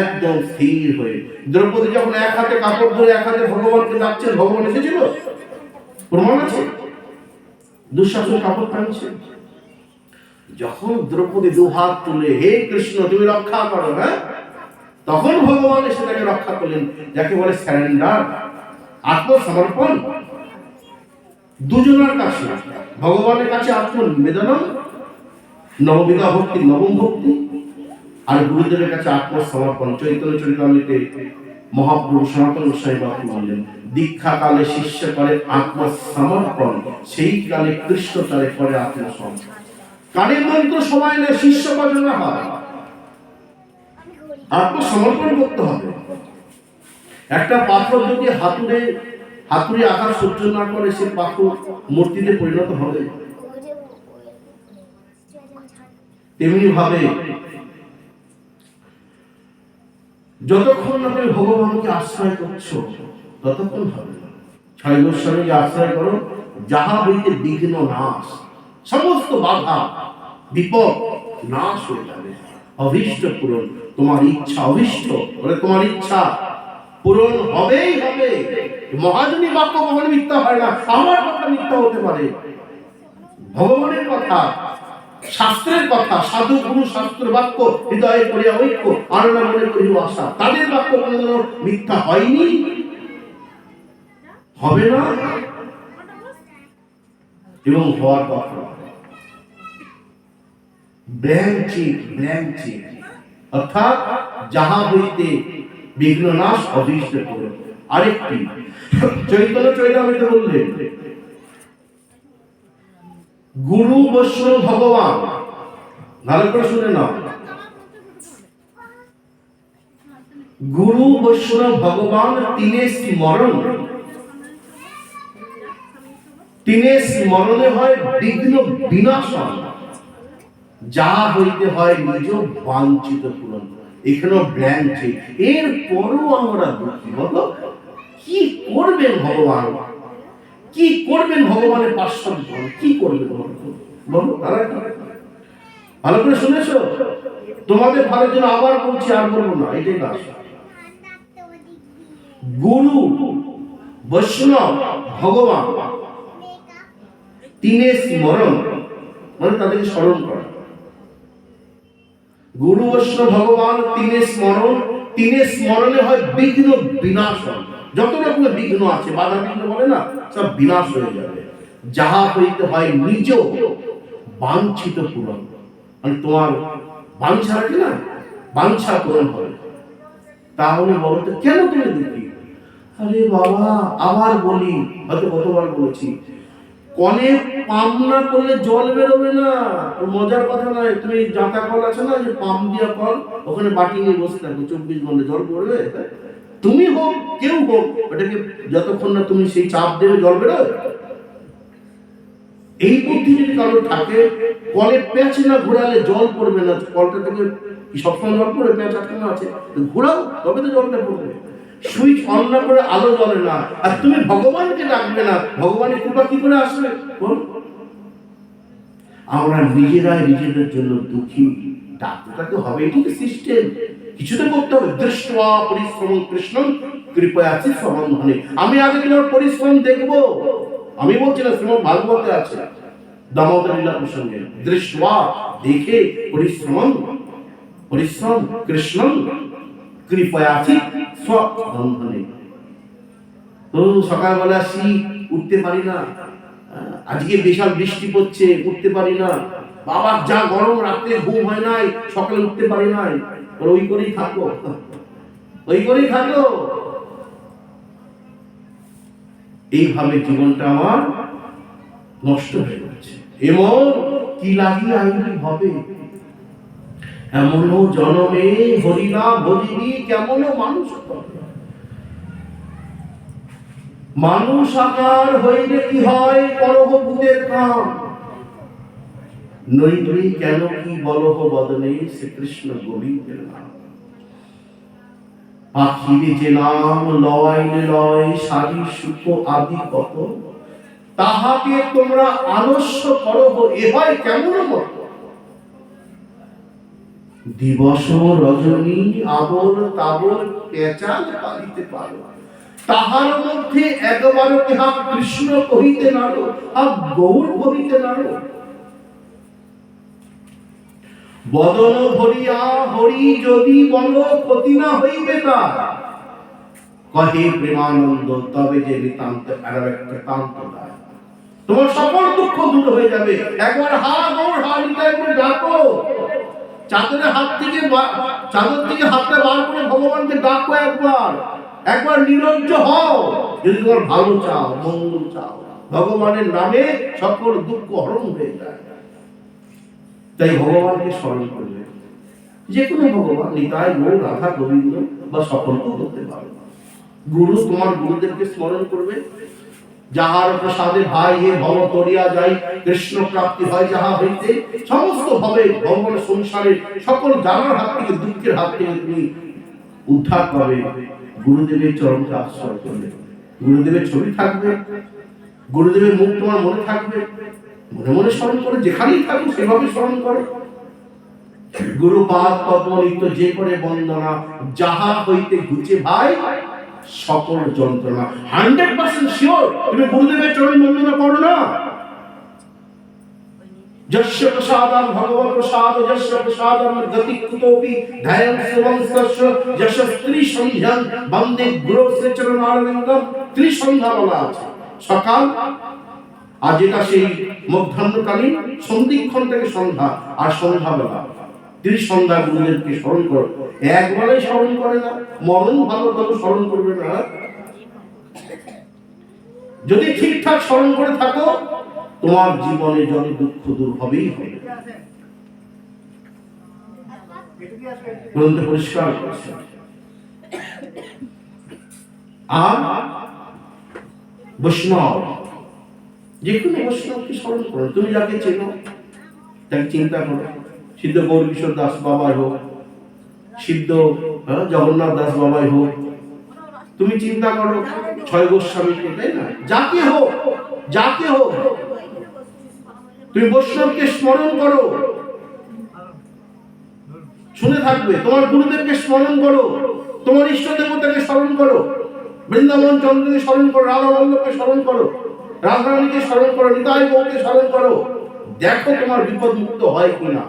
একদম স্থির হয়ে। দ্রৌপদী যখন এক হাতে কাপড় ধরে এক হাতে ভগবানকে ডাকছেন, ভগবান এসেছিল, প্রমাণ আছে। দুঃশাসন কাপড় টানছে, যখন দ্রৌপদী 2 হাত তুলে হে কৃষ্ণ তুমি রক্ষা করো, হ্যাঁ, তখন ভগবান এসে তাকে রক্ষা করলেন, যাকে বলে স্যারেন্ডার, আত্মসমর্পণ। দুজনের কাছে, ভগবানের কাছে আত্মনিবেদন, নববিধা ভক্তি, নবম ভক্তি, আর গুরুদেবের কাছে আত্মসমর্পণ। চৈতন্য চরিতামৃতে মহাপ্রভু সনাতন গোস্বামী বাপু বললেন, দীক্ষা কালে শিষ্য করে আত্মসমর্পণ, সেই কালে কৃষ্ণ তারে করে আত্মসমর্পণ। কালের মন্ত্র সবাই না, শিষ্য বাজনা হয়, আত্মসমর্পণ করতে হবে। একটা পাথর যদি হাতুড়ে আঘাত সহ্য না করে, সে পাথর মূর্তিতে পরিণত হবে। তেমনি ভাবে যতক্ষণ না তুমি ভগবানকে আশ্রয় করছো, ততক্ষণ হবে না। 6 গোস্বামীকে আশ্রয় করো, যাহা হইতে বিঘ্ন নাশ, সমস্ত বাধা বিপদ নাশ হয়ে যাবে। অভীষ্ট পূরণ, তোমার ইচ্ছা অভীষ্ট বলে তোমার ইচ্ছা পূরণ হবেই হবে। মহাজনী বাক্য কখনো মিথ্যা হয় না। আমার কথা মিথ্যা হতে পারে, ভগবানের কথা, শাস্ত্রের কথা, সাধু গুরু শাস্ত্র বাক্য হৃদয়ে করিয়া ঐক্য, আনন্দ মনে করিব আশা, তাদের বাক্য কোনোদিনও মিথ্যা হয়নি, হবে না, এবং হওয়ার কথা। ব্ল্যাঙ্ক চেক, অর্থাৎ যাহা হইতে বিঘ্ন নাশ অভীষ্ট পূরণ। আরেকটি চৈতন্য চরিতামৃতে বললেন, গুরু বৈষ্ণব ভগবান ভালো করে শুনে নাও, গুরু বৈষ্ণব ভগবান তিনে স্মরণে হয় বিঘ্ন বিনাশন, যা হইতে হয় নিজ বাঞ্ছিত পূরণ। এখানেও ব্ল্যাঙ্ক চেক। এর পরও আমরা দুঃখী। বলো কি করবেন ভগবান, কি করবেন ভগবানের পার্শ্বদ, কি করবেন বলো তারা? ভালো করে শুনেছো? তোমাদের ভালোর জন্য আবার বলছি, আর বলবো না, এটাই না। গুরু বৈষ্ণব ভগবান তিনে স্মরণ, মানে তাদেরকে স্মরণ করা। গুরু বৈষ্ণব ভগবান তিনে স্মরণে হয় বিঘ্ন বিনাশন। যত রকমের বিঘ্ন আছে, বাধা বিঘ্ন বলে না, সব বিনাশ হয়ে যাবে। যাহা হইতে হয় নিজ বাঞ্ছিত পূরণ, মানে তোমার বাঞ্ছা আছে না, বাঞ্ছা পূরণ হবে। তাহলে বলো তো কেন তুমি দুঃখী? আরে বাবা, আবার বলি, হয়তো কতবার বলেছি, কলে পাম্প না করলে জল বেরোবে না। মজার কথা নয়, তুমি জাতা কল আছে না, যে পাম্প দিয়া কল, ওখানে বাটি নিয়ে বসে থাকো, 24 ঘন্টা জল পড়বে। তুমি হোক কেউ হোক, ওটাকে যতক্ষণ না তুমি সেই চাপ দেবে জল বেরোবে। এই বুদ্ধি যদি কারো থাকে, কলে প্যাচ না ঘোরালে জল পড়বে না। কলটা থেকে সবসময় জল পড়ে, প্যাচ আটকানো আছে, ঘোরাও তবে তো জলটা পড়বে। সুইচ অন না করে আলো জ্বলে না। আর তুমি ভগবানকে ডাকবে না, ভগবানের কৃপা কি করে আসবে? আমরা নিজেরাই নিজেদের জন্য দুঃখী। ডাক্তারকে হবে, এটি তো সিস্টেম, কিছু তো করতে হবে। দৃষ্টা পরিশ্রম কৃষ্ণ কৃপয়া আছে সম্বন্ধনে। আমি আগে তোমার পরিশ্রম দেখবো। আমি বলছি না, শ্রীমদ্ ভাগবতে আছে দামোদর লীলা প্রসঙ্গে, দৃষ্টা দেখে পরিশ্রম কৃষ্ণ কৃপয়া আছে স্ববন্ধনে। তো সকালবেলা শীত, উঠতে পারি না, আজকে বিশাল বৃষ্টি পড়ছে, উঠতে পারি না, বাবা যা গরম, রাতে ঘুম হয় নাই, সকালে উঠতে পারি নাই, ওই করেই থাকো, ওই করেই থাকো। এইভাবে জীবনটা আমার নষ্ট হয়ে যাচ্ছে। এমন কি লাগিয়ে আইনি হবে, এমনও জনমে হরিনা ভজিবি, কেমনও মানুষ হবে। মানুষ আকার হইলে কি হয়, করহ ভূতের কাম, নইলে কেন কি বলহ বদনে শ্রীকৃষ্ণ গোবিন্দের নাম। পাখির যে নাম লয় লয়, সারি সুখ আদি কত, তাহাকে তোমরা আলস্য করহ, এ হয় কেমন মত। দিবস রজনী আবর তাবর পেঁচাল পালিতে পারো, তাহার মধ্যে একবার কেহা কৃষ্ণ কহিতে নারো, আর গৌর কহিতে নারো। বদন ভরিয়া হরি যদি বল, ক্ষতি না হইবে তার, কহে প্রেমানন্দ তবে যে নিতান্ত একান্ত দায়। তোমার সকল দুঃখ দূর হয়ে যাবে। একবার হা গৌর হা নিতাই করে ডাকো, চাদরের হাত থেকে, চাদর থেকে হাতটা বার করে ভগবানকে ডাকো একবার, একবার নিরঞ্জ হও। যদি তোমার ভালো চাও, মঙ্গল চাও, ভগবানের নামে সকল দুঃখ হরণ হয়ে যায়। তাই ভগবানকে স্মরণ করবে, যে কোনো ভগবান, নিতাই গৌর রাধা গোবিন্দ বা সকলকে করতে পারো। গুরু, তোমার গুরুদেবকে স্মরণ করবে। যাহার প্রসাদে ভাই হে ভব তরিয়া যাই, কৃষ্ণ প্রাপ্তি হয় যাহা হইতে। সমস্ত ভাবে ভগবান সংসারে সকল জানার হাত থেকে, দুঃখের হাত থেকে তুমি উদ্ধার পাবে গুরুদেবের চরণকে আশ্রয় করলে। গুরুদেবের ছবি থাকবে, গুরুদেবের মুখ তোমার মনে থাকবে, মনে মনে স্মরণ করে, যেখানেই থাকুক সেভাবে স্মরণ করো। গুরুপাদ পদ্ম নিত্য যে করে বন্দনা, যাহা হইতে ঘুচে ভাই সকল যন্ত্রণা। 100% শিওর তুমি গুরুদেবের চরণ বন্দনা করো না। যস্য প্রসাদং ভগবৎ প্রসাদ, যস্য প্রসাদং গতি কুতোপি ধায়ং শিবং তস্য, যস্য ত্রিসন্ধ্যাং বন্দে গুরু শ্রী চরণারবিন্দম। ত্রিসন্ধ্যা বলা আছে, সকাল, আর যেটা সেই মধ্যাহ্নকালীন সন্ধিক্ষণ থেকে সন্ধ্যা, আর সন্ধ্যাবেলা ত্রিসন্ধ্যা গুরুদেবকে স্মরণ করো। একবারেই স্মরণ করে না, মরণ ভালো তবে স্মরণ করবে না। যদি ঠিকঠাক স্মরণ করে থাকো, তোমার জীবনে যত দুঃখ দূর হবেই হবে। গ্রন্থে পরিষ্কার করেছেন। আর বৈষ্ণব, যে কোনো বৈষ্ণবকে স্মরণ করো। তুমি যাকে চেনো তাকে চিন্তা করো। সিদ্ধ গৌরকিশোর দাস বাবাই হোক, সিদ্ধ জগন্নাথ দাস বাবাই হোক, তুমি চিন্তা করো ছয় গোস্বামীকে, তাই না? যাকে হোক, যাকে হোক, তুমি বৈষ্ণবকে স্মরণ করো। শুনে থাকবে। তোমার গুরুদেবকে স্মরণ করো, তোমার ইষ্ট দেবতাকে স্মরণ করো, বৃন্দাবন চন্দ্রকে স্মরণ করো, রাধা বল্লভকে স্মরণ করো, রাধারানীকে স্মরণ করো, নিতাই গৌরকে স্মরণ করো। দেখো তোমার বিপদ মুক্ত হয় কিনা,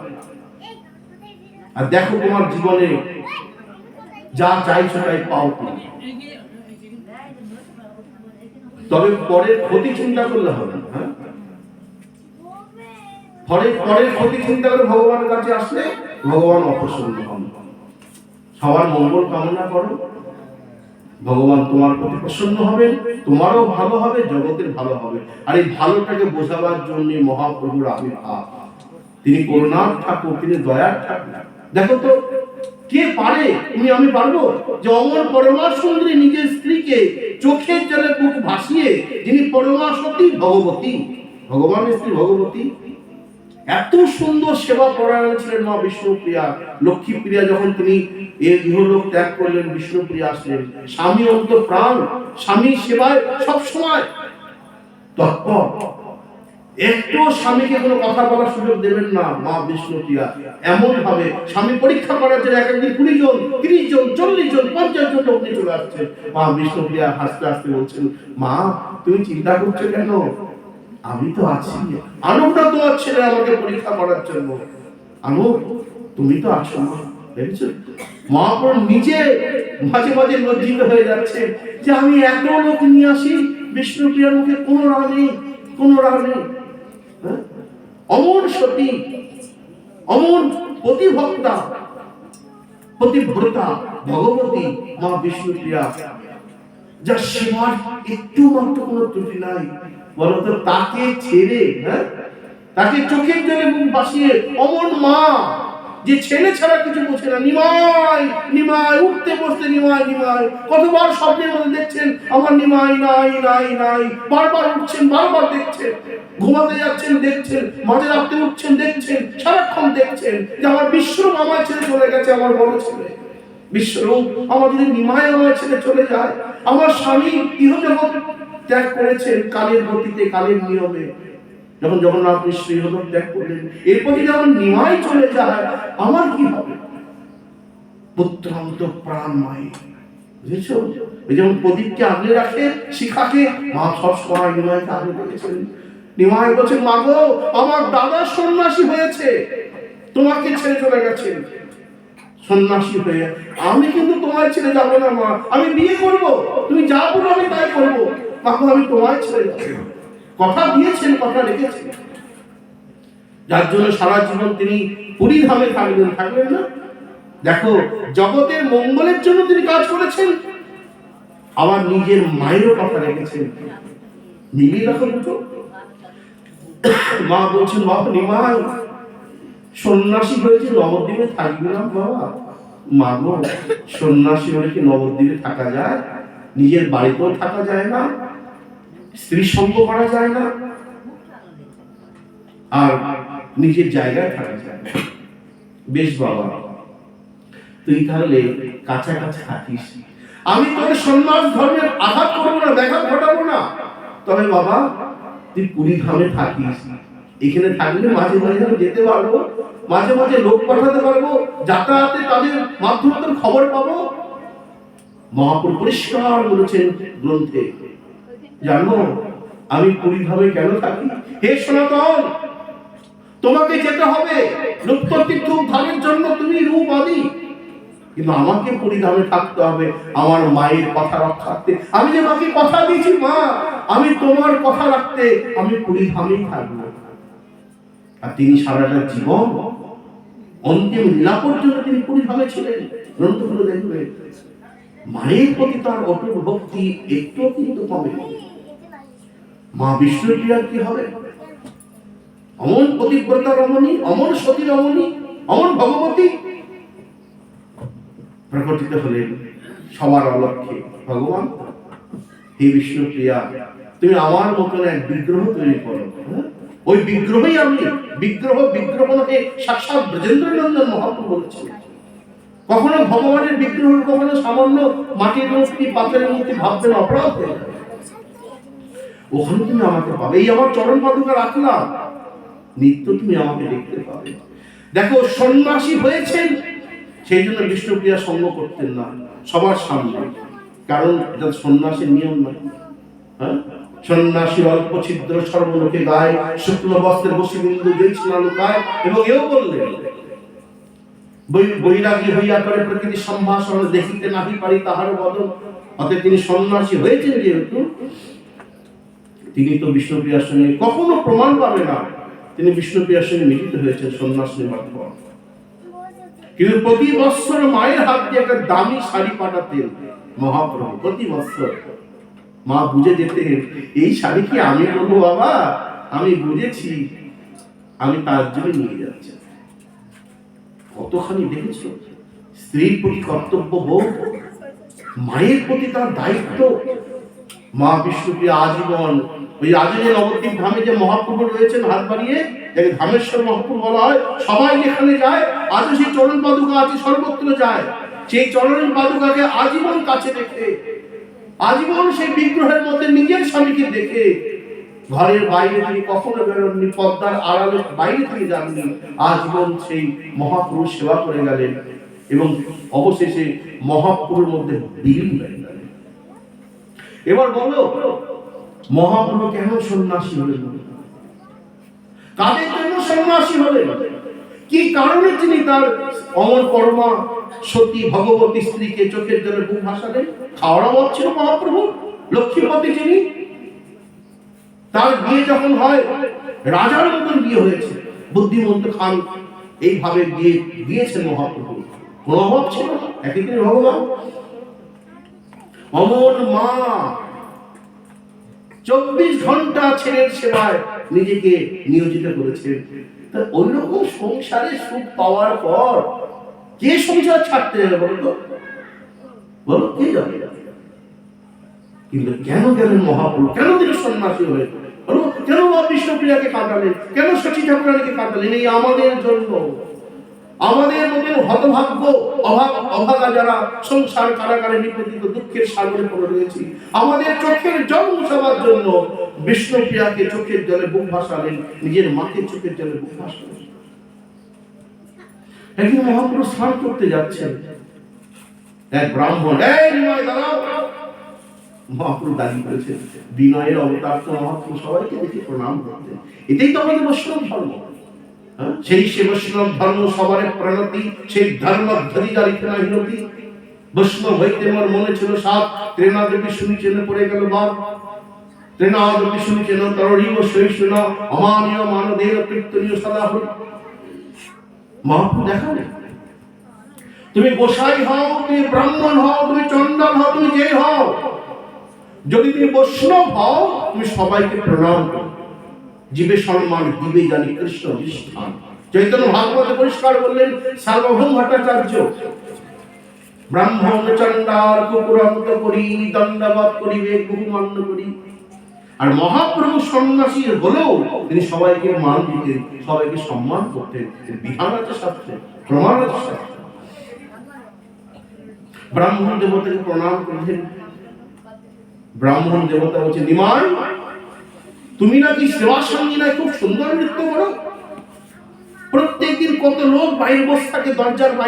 আর দেখো তোমার জীবনে যা চাইছো তাই পাও কিনা। তবে পরের ক্ষতি চিন্তা করলে হবে না। হ্যাঁ, পরের ক্ষতি চিন্তা করে ভগবানের কাছে আসলে ভগবান অপ্রসন্ন হন। সবার মঙ্গল কামনা করো, ভগবান তোমার প্রতি প্রসন্ন হবেন, তোমারও ভালো হবে, জগতের ভালো হবে। আর এই ভালোটাকে বোঝাবার জন্য মহাপ্রভুর আবির্ভাব। তিনি করুণার ঠাকুর, তিনি দয়ার ঠাকুর। দেখো তো, কে পারে? তুমি আমি পারবো? যে অমর পরমা সুন্দরী নিজের স্ত্রীকে চোখের জলে বুক ভাসিয়ে, যিনি পরমা সতী ভগবতী, ভগবানের স্ত্রী ভগবতী, এত সুন্দর সেবা পরায়ণ ছিলেন মা বিষ্ণুপ্রিয়া। লক্ষ্মীপ্রিয়া যখন তিনি এই ইহলোক ত্যাগ করলেন, বিষ্ণুপ্রিয়া আসলেন। স্বামী অন্ত প্রাণ, স্বামী সেবায় সব সময় তৎপর। একটু স্বামীকে কোনো কথা বলার সুযোগ দেবেন না মা বিষ্ণুপ্রিয়া। এমন ভাবে স্বামী পরীক্ষা করার জন্য একদিন 20 জন, 30 জন, 40 জন, 50 জন লোক নিয়ে চলে আসছে। মা বিষ্ণুপ্রিয়া হাসতে হাসতে বলছেন, মা তুমি চিন্তা করছো কেন? আমি তো আছি। আনুটা তোমার ছেলে আমাকে পরীক্ষা করার জন্য। আনু, তুমি তো আছো না, দেখেছো? মহাপ্রভু নিজে মাঝে মাঝে লজ্জিত হয়ে যাচ্ছে যে আমি এত লোক নিয়ে আসি, বিষ্ণুপ্রিয়ার মুখে কোনো রাগ নেই, কোনো রাগ নেই। অমর সতী, অমর প্রতিভক্তা, প্রতিব্রতা ভগবতী মা বিষ্ণুপ্রিয়া, যার সেবার একটু মাত্র কোনো ত্রুটি নাই। বলতো তাকে ছেড়ে, তাকে চোখের জলে মুখ ভাসিয়ে, অমর মা যে ছেলে ছাড়া কিছু বোঝে না, নিমাই নিমাই, উঠতে বসতে নিমাই নিমাই। কতবার স্বপ্নের মধ্যে দেখছেন আমার নিমাই নাই নাই নাই, বারবার উঠছেন, বারবার দেখছেন, ঘুমাতে যাচ্ছেন দেখছেন, মাঝে রাতে উঠছেন দেখছেন, সারাক্ষণ দেখছেন যে আমার বিশ্বরূপ আমার ছেড়ে চলে গেছে, আমার বড় ছেলে বিশ্বরূপ আমার যদি নিমাই আমার ছেড়ে চলে যায়। আমার স্বামী ইহজগৎ ত্যাগ করেছেন কালের গতিতে, কালের নিয়মে। যখন জগন্নাথ মিশ্র ইহজগৎ ত্যাগ করলেন, এরপর যদি আমার নিমাই চলে যায়, আমার কি হবে? পুত্রান্ত প্রাণ মাই, বুঝেছো? ওই যেমন প্রদীপকে আগলে রাখে, শিখাকে, মা সব সময় নিমাইকে আগলে রেখেছেন। নিমাই বলছেন, মা গো, আমার দাদা সন্ন্যাসী হয়েছে, তোমাকে ছেড়ে চলে গেছেন সন্ন্যাসী হয়ে। আমি কিন্তু তোমার ছেড়ে যাবো না মা, আমি বিয়ে করব, তুমি যা বলো আমি তাই করবো। মাকে আমি তোমার ছেড়ে যাবো। কথা দিয়েছেন, কথা রেখেছেন। যার জন্য সারা জীবন তিনি পুরী ধামে থাকবেন, থাকবেন না? দেখো, জগতের মঙ্গলের জন্য তিনি কাজ করেছেন, আবার নিজের মায়েরও কথা রেখেছেন। মিলিয়ে রাখো দুটো। মা বলছেন, বাবা নিমাই সন্ন্যাসী হয়েছে, নবদ্বীপে থাকবে না বাবা। মা গো, সন্ন্যাসী হলে কি নবদ্বীপে থাকা যায়? নিজের বাড়িতেও থাকা যায় না, স্ত্রী সঙ্গ করা যায় না, আর নিজের জায়গায় থাকা যায় না। বেশ বাবা, তুই তাহলে কাছাকাছি থাকিস, আমি তোর সন্ন্যাস ধর্মের আঘাত করবো না, ব্যাঘাত ঘটাবো না। তবে বাবা তুই পুরী ধামে থাকিস, এখানে থাকলে মাঝে মাঝে আমি যেতে পারবো, মাঝে মাঝে লোক পাঠাতে পারবো, যাতায়াতে তাদের মাধ্যমে তোর খবর পাবো। মহাপ্রভু পরিষ্কার বলেছেন গ্রন্থে, জানো আমি পুরী ধামে কেন থাকি? হে সনাতন, তোমাকে যেতে হবে লুপ্ত তীর্থ ধামের জন্য, তুমি রূপ আদি, কিন্তু আমাকে পুরী ধামে থাকতে হবে আমার মায়ের কথা রক্ষার্থে। আমি যে মাকে কথা দিয়েছি, মা আমি তোমার কথা রাখতে আমি পুরী ধামেই থাকবো। আর তিনি সারাটা জীবন অন্তিম লীলা পর্যন্ত তিনি পুরী ধামে ছিলেন। গ্রন্থগুলো দেখবে, মায়ের প্রতি তার অটুট ভক্তি একটু কিন্তু কমে। মা বিষ্ণুপ্রিয়ার কি হবে? অমন পতিব্রতা রমণী, অমন সতী রমণী, অমন ভগবতী, প্রকটিত হলেন সবার অলক্ষ্যে। ভগবান, হে বিষ্ণুপ্রিয়া, তুমি আমার মতন এক বিগ্রহ তৈরি করো। ওই বিগ্রহই আমি। বিগ্রহ নয়, সাক্ষাৎ ব্রজেন্দ্রনন্দন মহাপ্রভু বলেছেন। কখনো ভগবানের বিগ্রহ, কখনো সামান্য মাটির মূর্তি, পাথরের মূর্তি ভাববেন অপরাধ হয়ে যাবে। ওখানে তুমি আমাকে পাবে। এই আমার চরণ পাদুকা রাখলাম, নিত্য তুমি আমাকে দেখতে পাবে। দেখো, সন্ন্যাসী হয়েছেন, সেই জন্য বিষ্ণুপ্রিয়া সঙ্গ করতেন না সবার সামনে, কারণ এটা সন্ন্যাসীর নিয়ম নয়। হ্যাঁ, সন্ন্যাসীর অল্প ছিদ্র সর্বলোকে গায়, শুক্ল বস্ত্রের বসিবিন্দু দেখছিল লুকায়। এবং এও বললেন, বৈরাগী হইয়া করে প্রকৃতি সম্ভাষণ দেখিতে নাহি পারি তাহার বদন। অতএব তিনি সন্ন্যাসী হয়েছেন যেহেতু, তিনি তো বিষ্ণুপ্রিয়ার সঙ্গে কখনো প্রমাণ পাবে না তিনি বিষ্ণুপ্রিয়ার সঙ্গে মিলিত হয়েছেন সন্ন্যাস নেবার পর। কিন্তু প্রতি বৎসর মায়ের হাত দিয়ে একটা দামি শাড়ি পাঠাতেন মহাপ্রভু। প্রতি বৎসর মা বুঝে যেতেন, এই শাড়ি কি আমি বলবো বাবা, আমি বুঝেছি, আমি তার জন্য নিয়ে যাচ্ছি। কতখানি দেখেছ স্ত্রীর প্রতি কর্তব্য বোধ, মায়ের প্রতি তার দায়িত্ব। মা বিষ্ণুপ্রিয়া আজীবন ওই রাজনীর নবদ্বীপ ধামে যে মহাপ্রভু রয়েছেন হাত বাড়িয়ে, যাকে ধামেশ্বর মহাপ্রভু বলা হয়, সবাই যেখানে যায় আজও সেই চরণ পাদুকা আছে, সর্বত্র যায়। সেই চরণ পাদুকাকে আজীবন কাছে দেখে, আজীবন সেই বিগ্রহের মধ্যে নিজের স্বামীকে দেখে, ঘরের বাইরে তিনি কখনো বেরোননি, পর্দার আড়ালে বাইরে থেকে যাননি, আজীবন সেই মহাপ্রভু সেবা করে গেলেন এবং অবশেষে মহাপ্রভুর মধ্যে বিলীন হয়ে গেলেন। এবার বলো, মহাপ্রভু কেন সন্ন্যাসী হলেন? কাদের জন্য সন্ন্যাসী হলেন? কি কারণে তিনি তার অমর পরমা সতী ভগবতী স্ত্রীকে চোখের জলে বুক ভাসালেন? খাওয়ার অভাব ছিল মহাপ্রভু। লক্ষ্মীপতি যিনি, তার বিয়ে যখন হয় রাজার মতন বিয়ে হয়েছে, বুদ্ধিমন্ত খান এইভাবে বিয়ে দিয়েছেন মহাপ্রভু। কোন অভাব ছিল না, একই তিনি ভগবান। অমর মা 24 ঘন্টা ছেলের সেবায় নিজেকে নিয়োজিত করেছে। ওই রকম সংসারে সুখ পাওয়ার পর কে সংসার ছাড়তে যাবে বলতো? বলো, কে যাবে? কিন্তু কেন গেলেন মহাপ্রভু? কেন তিনি সন্ন্যাসী হয়ে? বলো, কেন বিষ্ণুপ্রিয়াকে কাটালেন? কেন সচী ঠাকুরানীকে কাটালেন? এই আমাদের জন্য। আমাদের মতো হতভাগ্য অভাগা যারা সংসার কারাগারে নিপতিত দুঃখের সাগরে পড়ে রয়েছি, আমাদের চোখের জল মুছাবার জন্য বিষ্ণুপ্রিয়াকে চোখের জলে বুক ভাসালেন, নিজের মাকে চোখের জলে বুক ভাসালেন। একদিন মহাপ্রভু স্নান করতে যাচ্ছেন, এক ব্রাহ্মণ, এই বিনয় দাঁড়াও। মহাপ্রভু দাঁড়িয়ে করেছেন। বিনয়ের অবতার তো মহাপ্রভু সবাইকে দেখে প্রণাম করতেন। এটাই তো আমাদের বৈষ্ণব ধর্ম। সেই সে বৈষ্ণব ধর্ম সবার প্রণতি, সেই ধর্ম ধরিদারিত না হিনতি। বৈষ্ণব হইতে মোর মনে ছিল সাত, ত্রেনাদেবী শুনিছেন পড়ে গেল বাদ। ত্রেনাদেবী শুনিছেন তরণীয় সহিষ্ণু, অমানীয় মানদের কীর্তনীয় সদা হই। মহাপ্রভু দেখালেন, তুমি গোসাই হও, তুমি ব্রাহ্মণ হও, তুমি চণ্ডাল হও, তুমি যে হও, যদি তুমি বৈষ্ণব হও, তুমি সবাইকে প্রণাম করো। জীবে সম্মান দিবে জানি কৃষ্ণ স্থান। চৈতন্য ভাগবতে পরিষ্কার বললেন সার্বভৌম ভট্টাচার্য, ব্রাহ্মণ চণ্ডাল কুকুরান্ত করি, দণ্ডবৎ করিবে বহুমান্য করি। আর মহাপ্রভু সন্ন্যাসী হলেও তিনি সবাইকে মান দিতেন, সবাইকে সম্মান করতেন। বিধান আছে শাস্ত্রে, প্রমাণ আছে শাস্ত্রে। ব্রাহ্মণ দেবতাকে প্রণাম করলেন। ব্রাহ্মণ দেবতা বলছে, নিমাই, তুমি নাকি সেবা সঙ্গীনায় খুব সুন্দর নৃত্য করো। প্রত্যেকদিন কত লোক বাইরে বসে থাকে দরজার বাইরে।